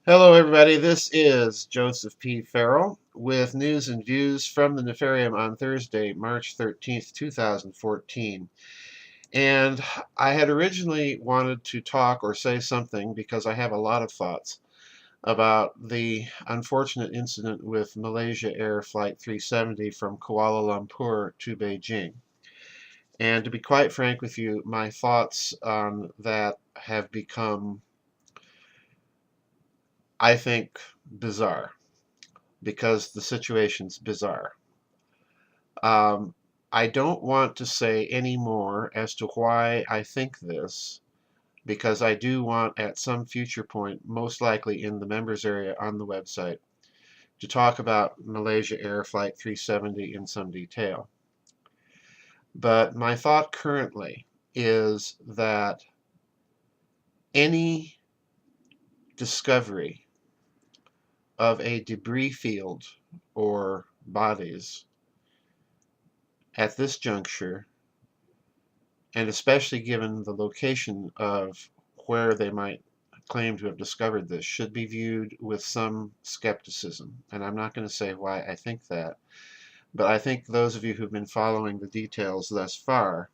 Hello, everybody. This is Joseph P. Farrell with news and views from the Nefarium on Thursday, March 13th, 2014. And I had originally wanted to talk or say something because I have a lot of thoughts about the unfortunate incident with Malaysia Air Flight 370 from Kuala Lumpur to Beijing. And to be quite frank with you, my thoughts on that have become, I think, bizarre because the situation's bizarre. Um, I don't want to say any more as to why I think this, because I do want at some future point, most likely in the members area on the website, to talk about Malaysia Air Flight 370 in some detail. But my thought currently is that any discovery of a debris field or bodies at this juncture, and especially given the location of where they might claim to have discovered this, should be viewed with some skepticism. And I'm not going to say why I think that, but I think those of you who've been following the details thus far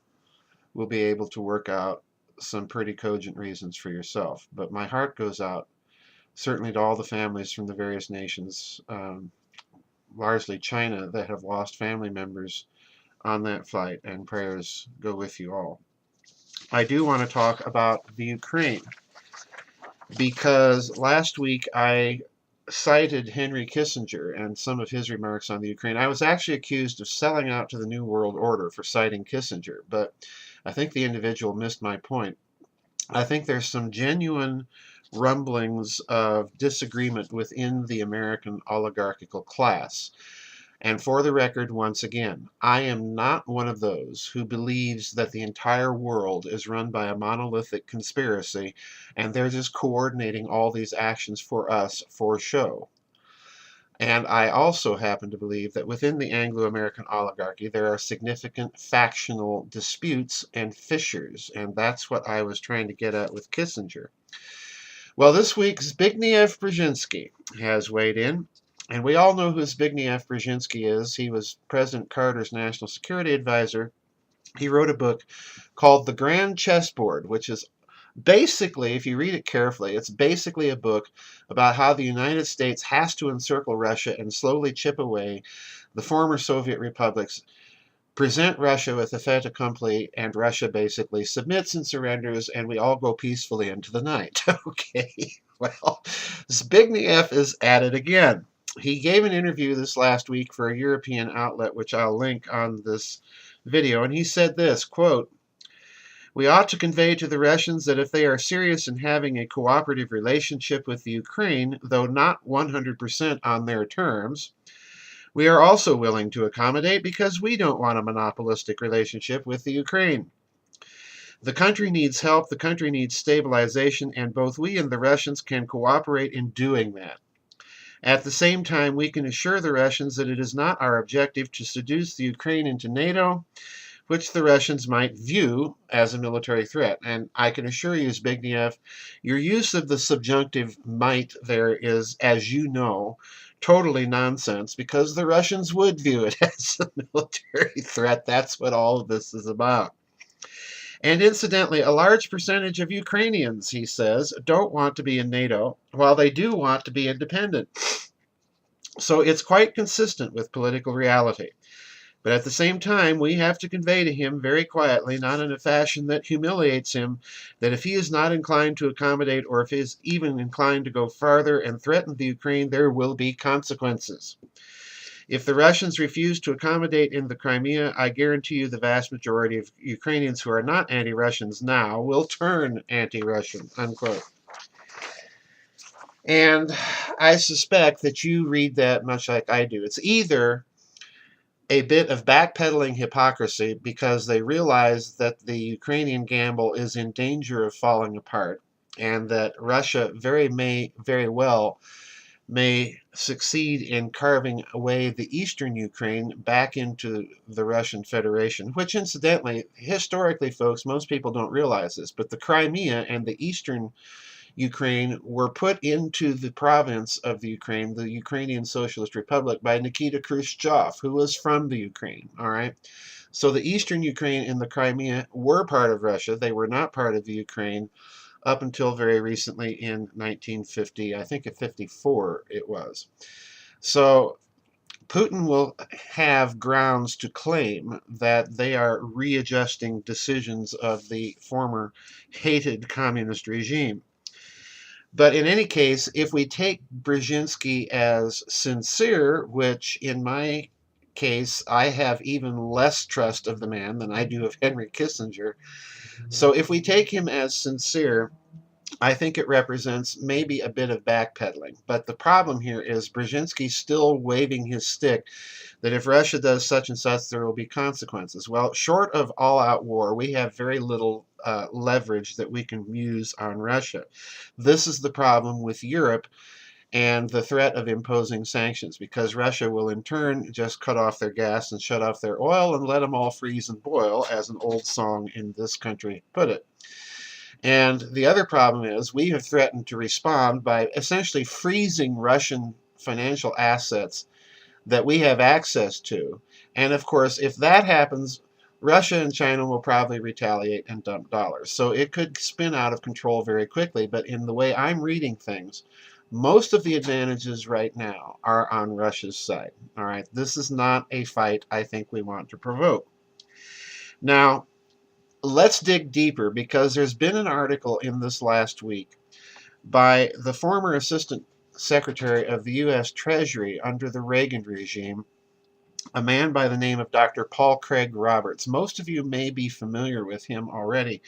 will be able to work out some pretty cogent reasons for yourself. But my heart goes out certainly to all the families from the various nations, largely China, that have lost family members on that flight, and prayers go with you all. I do want to talk about the Ukraine because last week I cited Henry Kissinger and some of his remarks on the Ukraine. I was actually accused of selling out to the New World Order for citing Kissinger, but I think the individual missed my point. I think there's some genuine rumblings of disagreement within the American oligarchical class. And for the record, once again, I am not one of those who believes that the entire world is run by a monolithic conspiracy and they're just coordinating all these actions for us for show. And I also happen to believe that within the Anglo-American oligarchy there are significant factional disputes and fissures, and that's what I was trying to get at with Kissinger. Well, this week Zbigniew Brzezinski has weighed in. And we all know who Zbigniew Brzezinski is. He was President Carter's national security advisor. He wrote a book called The Grand Chessboard, which is basically, if you read it carefully, it's basically a book about how the United States has to encircle Russia and slowly chip away the former Soviet republics, present Russia with a fait accompli, and Russia basically submits and surrenders, and we all go peacefully into the night. Okay, well, Zbigniew is at it again. He gave an interview this last week for a European outlet, which I'll link on this video, and he said this, quote, "We ought to convey to the Russians that if they are serious in having a cooperative relationship with the Ukraine, though not 100% on their terms, we are also willing to accommodate because we don't want a monopolistic relationship with the Ukraine. The country needs help, the country needs stabilization, and both we and the Russians can cooperate in doing that. At the same time, we can assure the Russians that it is not our objective to seduce the Ukraine into NATO, which the Russians might view as a military threat." And I can assure you, Zbigniew, your use of the subjunctive might there is, as you know, totally nonsense, because the Russians would view it as a military threat. That's what all of this is about. And incidentally, a large percentage of Ukrainians, he says, don't want to be in NATO, while they do want to be independent. So it's quite consistent with political reality. But at the same time, we have to convey to him very quietly, not in a fashion that humiliates him, that if he is not inclined to accommodate, or if he is even inclined to go farther and threaten the Ukraine, there will be consequences. If the Russians refuse to accommodate in the Crimea, I guarantee you the vast majority of Ukrainians who are not anti-Russians now will turn anti-Russian, unquote. And I suspect that you read that much like I do. It's either a bit of backpedaling hypocrisy because they realize that the Ukrainian gamble is in danger of falling apart, and that Russia very well may succeed in carving away the eastern Ukraine back into the Russian Federation, which incidentally, historically, folks, most people don't realize this, but the Crimea and the eastern Ukraine were put into the province of the Ukraine, the Ukrainian Socialist Republic, by Nikita Khrushchev, who was from the Ukraine. All right. So the eastern Ukraine and the Crimea were part of Russia. They were not part of the Ukraine up until very recently in 1950, I think at 54 it was. So Putin will have grounds to claim that they are readjusting decisions of the former hated communist regime. But in any case, if we take Brzezinski as sincere, which in my case, I have even less trust of the man than I do of Henry Kissinger. So if we take him as sincere, I think it represents maybe a bit of backpedaling. But the problem here is Brzezinski's still waving his stick that if Russia does such and such, there will be consequences. Well, short of all-out war, we have very little leverage that we can use on Russia. This is the problem with Europe and the threat of imposing sanctions, because Russia will in turn just cut off their gas and shut off their oil and let them all freeze and boil, as an old song in this country put it. And the other problem is we have threatened to respond by essentially freezing Russian financial assets that we have access to. And of course, if that happens, Russia and China will probably retaliate and dump dollars. So it could spin out of control very quickly. But in the way I'm reading things, most of the advantages right now are on Russia's side. All right, this is not a fight I think we want to provoke. Now, let's dig deeper, because there's been an article in this last week by the former Assistant Secretary of the U.S. Treasury under the Reagan regime, a man by the name of Dr. Paul Craig Roberts. Most of you may be familiar with him already,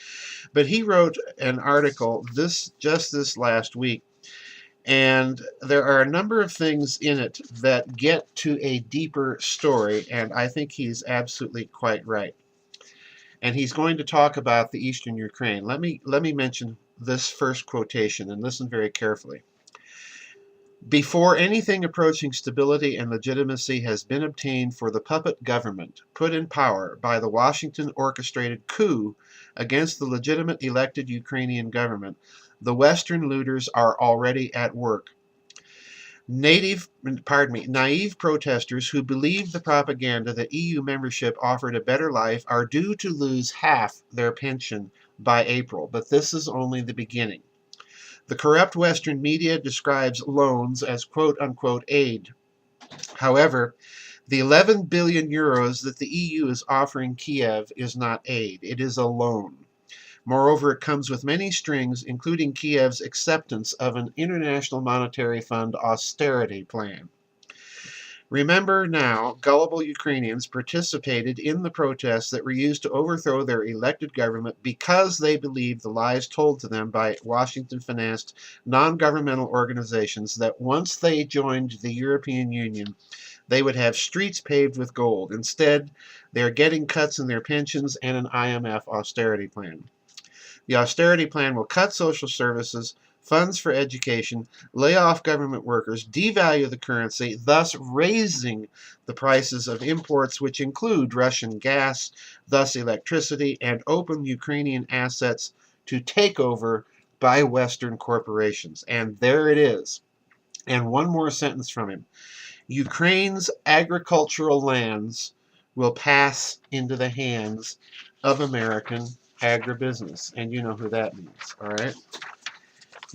but he wrote an article just this last week, and there are a number of things in it that get to a deeper story, and I think he's absolutely quite right. And he's going to talk about the eastern Ukraine. Let me mention this first quotation, and listen very carefully. Before anything approaching stability and legitimacy has been obtained for the puppet government put in power by the Washington-orchestrated coup against the legitimate elected Ukrainian government, the Western looters are already at work. Naive protesters who believe the propaganda that EU membership offered a better life are due to lose half their pension by April, but this is only the beginning. The corrupt Western media describes loans as quote-unquote aid. However, the 11 billion euros that the EU is offering Kiev is not aid, it is a loan. Moreover, it comes with many strings, including Kiev's acceptance of an International Monetary Fund austerity plan. Remember now, gullible Ukrainians participated in the protests that were used to overthrow their elected government because they believed the lies told to them by Washington-financed non-governmental organizations that once they joined the European Union, they would have streets paved with gold. Instead, they are getting cuts in their pensions and an IMF austerity plan. The austerity plan will cut social services, funds for education, lay off government workers, devalue the currency, thus raising the prices of imports, which include Russian gas, thus electricity, and open Ukrainian assets to takeover by Western corporations. And there it is. And one more sentence from him. Ukraine's agricultural lands will pass into the hands of American agribusiness, and you know who that means. All right.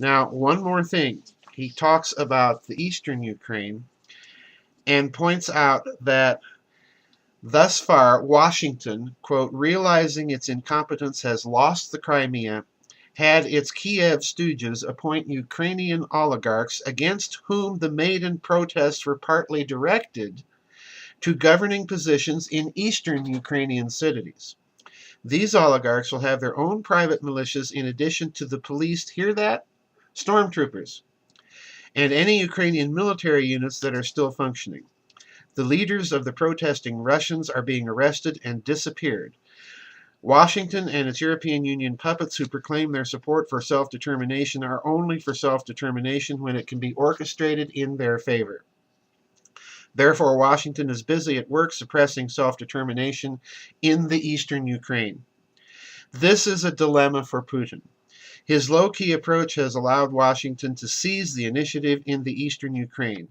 Now, one more thing. He talks about the eastern Ukraine and points out that thus far Washington, quote, realizing its incompetence, has lost the Crimea, had its Kiev stooges appoint Ukrainian oligarchs against whom the maiden protests were partly directed to governing positions in eastern Ukrainian cities. These oligarchs will have their own private militias in addition to the police, hear that? Stormtroopers, and any Ukrainian military units that are still functioning. The leaders of the protesting Russians are being arrested and disappeared. Washington and its European Union puppets who proclaim their support for self-determination are only for self-determination when it can be orchestrated in their favor. Therefore, Washington is busy at work suppressing self-determination in the eastern Ukraine. This is a dilemma for Putin. His low-key approach has allowed Washington to seize the initiative in the eastern Ukraine.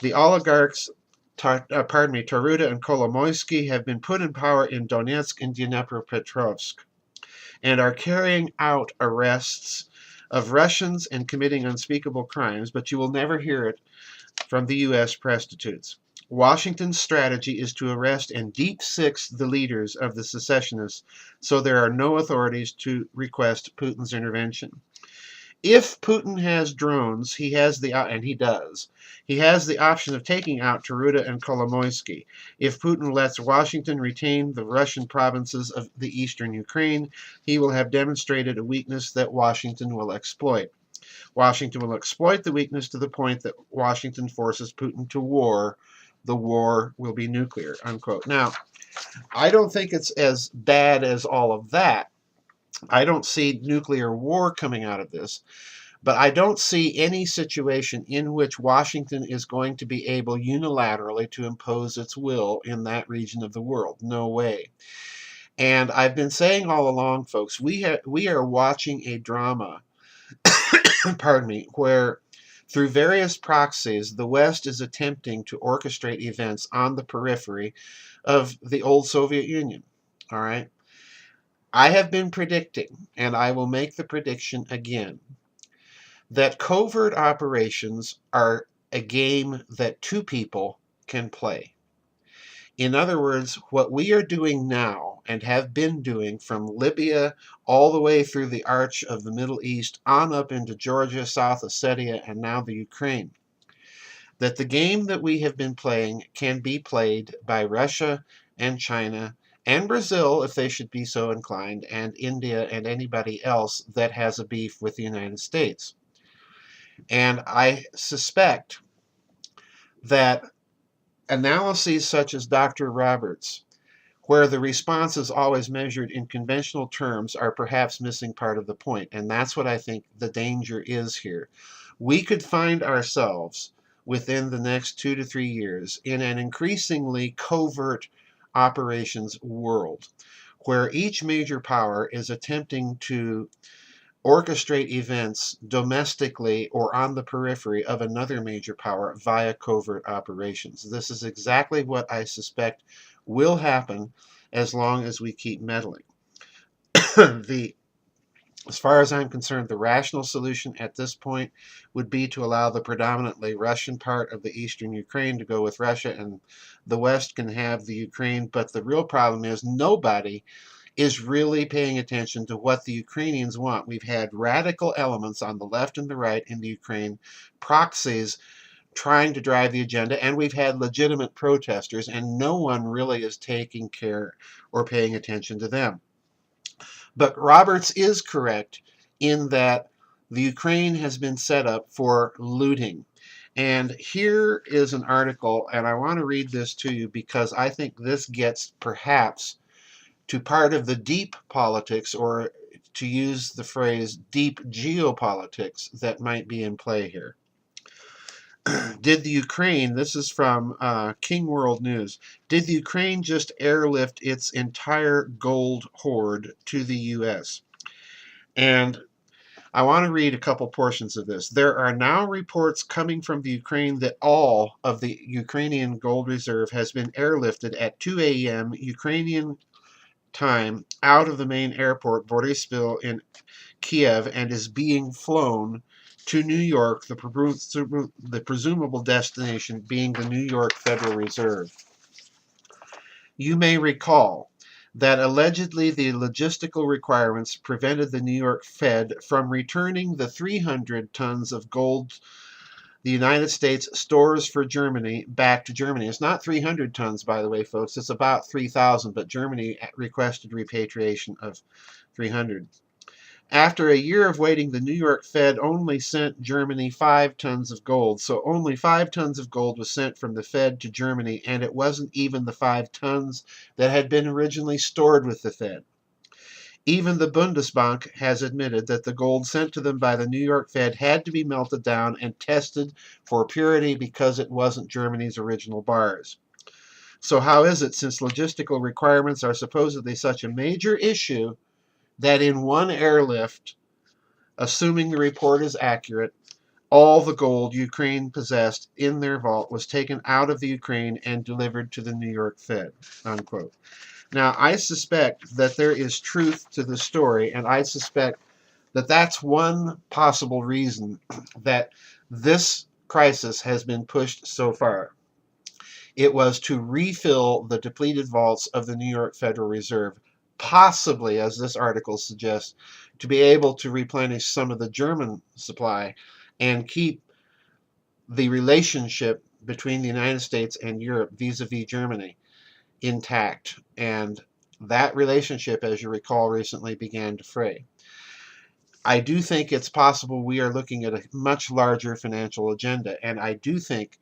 The oligarchs, Taruta and Kolomoisky, have been put in power in Donetsk and Dnipropetrovsk and are carrying out arrests of Russians and committing unspeakable crimes, but you will never hear it from the U.S. prostitutes. Washington's strategy is to arrest and deep six the leaders of the secessionists so there are no authorities to request Putin's intervention. If Putin has drones, he has and he does, he has the option of taking out Taruta and Kolomoisky. If Putin lets Washington retain the Russian provinces of the eastern Ukraine, he will have demonstrated a weakness that Washington will exploit. Washington will exploit the weakness to the point that Washington forces Putin to war. The war will be nuclear, unquote. Now, I don't think it's as bad as all of that. I don't see nuclear war coming out of this, but I don't see any situation in which Washington is going to be able unilaterally to impose its will in that region of the world. No way. And I've been saying all along, folks, we are watching a drama, pardon me, where through various proxies, the West is attempting to orchestrate events on the periphery of the old Soviet Union. All right? I have been predicting, and I will make the prediction again, that covert operations are a game that two people can play. In other words, what we are doing now and have been doing from Libya all the way through the arch of the Middle East on up into Georgia, South Ossetia, and now the Ukraine, that the game that we have been playing can be played by Russia and China and Brazil, if they should be so inclined, and India and anybody else that has a beef with the United States. And I suspect that analyses such as Dr. Roberts, where the response is always measured in conventional terms, are perhaps missing part of the point. And that's what I think the danger is here. We could find ourselves within the next 2 to 3 years in an increasingly covert operations world, where each major power is attempting to orchestrate events domestically or on the periphery of another major power via covert operations. This is exactly what I suspect will happen as long as we keep meddling. As far as I'm concerned, the rational solution at this point would be to allow the predominantly Russian part of the eastern Ukraine to go with Russia, and the West can have the Ukraine. But the real problem is nobody is really paying attention to what the Ukrainians want. We've had radical elements on the left and the right in the Ukraine, proxies trying to drive the agenda, and we've had legitimate protesters, and no one really is taking care or paying attention to them. But Roberts is correct in that the Ukraine has been set up for looting. And here is an article, and I want to read this to you because I think this gets perhaps to part of the deep politics, or to use the phrase deep geopolitics, that might be in play here. Did the Ukraine, this is from King World News, did the Ukraine just airlift its entire gold hoard to the U.S.? And I want to read a couple portions of this. There are now reports coming from the Ukraine that all of the Ukrainian gold reserve has been airlifted at 2 a.m. Ukrainian time out of the main airport, Boryspil, in Kiev, and is being flown to New York, the presumable destination being the New York Federal Reserve. You may recall that allegedly the logistical requirements prevented the New York Fed from returning the 300 tons of gold the United States stores for Germany back to Germany. It's not 300 tons, by the way, folks. It's about 3,000, but Germany requested repatriation of 300. After a year of waiting, the New York Fed only sent Germany 5 tons of gold. So only 5 tons of gold was sent from the Fed to Germany, and it wasn't even the 5 tons that had been originally stored with the Fed. Even the Bundesbank has admitted that the gold sent to them by the New York Fed had to be melted down and tested for purity because it wasn't Germany's original bars. So how is it, since logistical requirements are supposedly such a major issue, that in one airlift assuming the report is accurate, all the gold Ukraine possessed in their vault was taken out of the Ukraine and delivered to the New York Fed, unquote. Now, I suspect that there is truth to the story, and I suspect that that's one possible reason that this crisis has been pushed so far. It was to refill the depleted vaults of the New York Federal Reserve, possibly, as this article suggests, to be able to replenish some of the German supply and keep the relationship between the United States and Europe vis-a-vis Germany intact. And that relationship, as you recall, recently began to fray. I do think it's possible we are looking at a much larger financial agenda, and I do think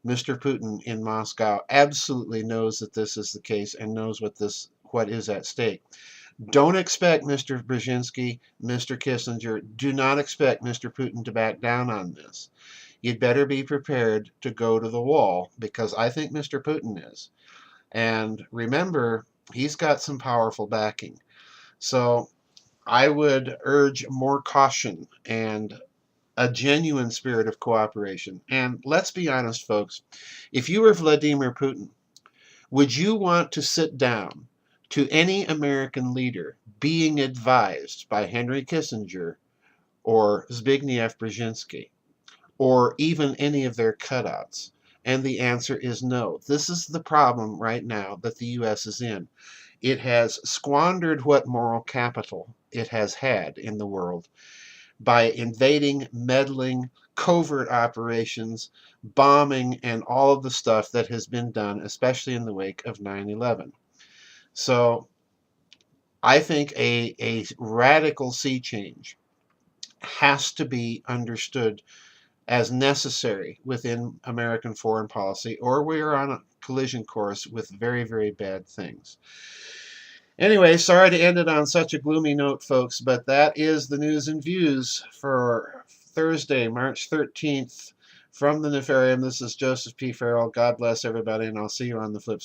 Mr. Putin in Moscow absolutely knows that this is the case and knows what is at stake. Don't expect Mr. Brzezinski, Mr. Kissinger, do not expect Mr. Putin to back down on this. You'd better be prepared to go to the wall, because I think Mr. Putin is. And remember, he's got some powerful backing. So I would urge more caution and a genuine spirit of cooperation. And let's be honest, folks, if you were Vladimir Putin, would you want to sit down to any American leader being advised by Henry Kissinger or Zbigniew Brzezinski, or even any of their cutouts? And the answer is no. This is the problem right now that the U.S. is in. It has squandered what moral capital it has had in the world by invading, meddling, covert operations, bombing, and all of the stuff that has been done, especially in the wake of 9/11. So I think a radical sea change has to be understood as necessary within American foreign policy, or we are on a collision course with very, very bad things. Anyway, sorry to end it on such a gloomy note, folks, but that is the news and views for Thursday, March 13th. From the Nefarium, this is Joseph P. Farrell. God bless everybody, and I'll see you on the flip side.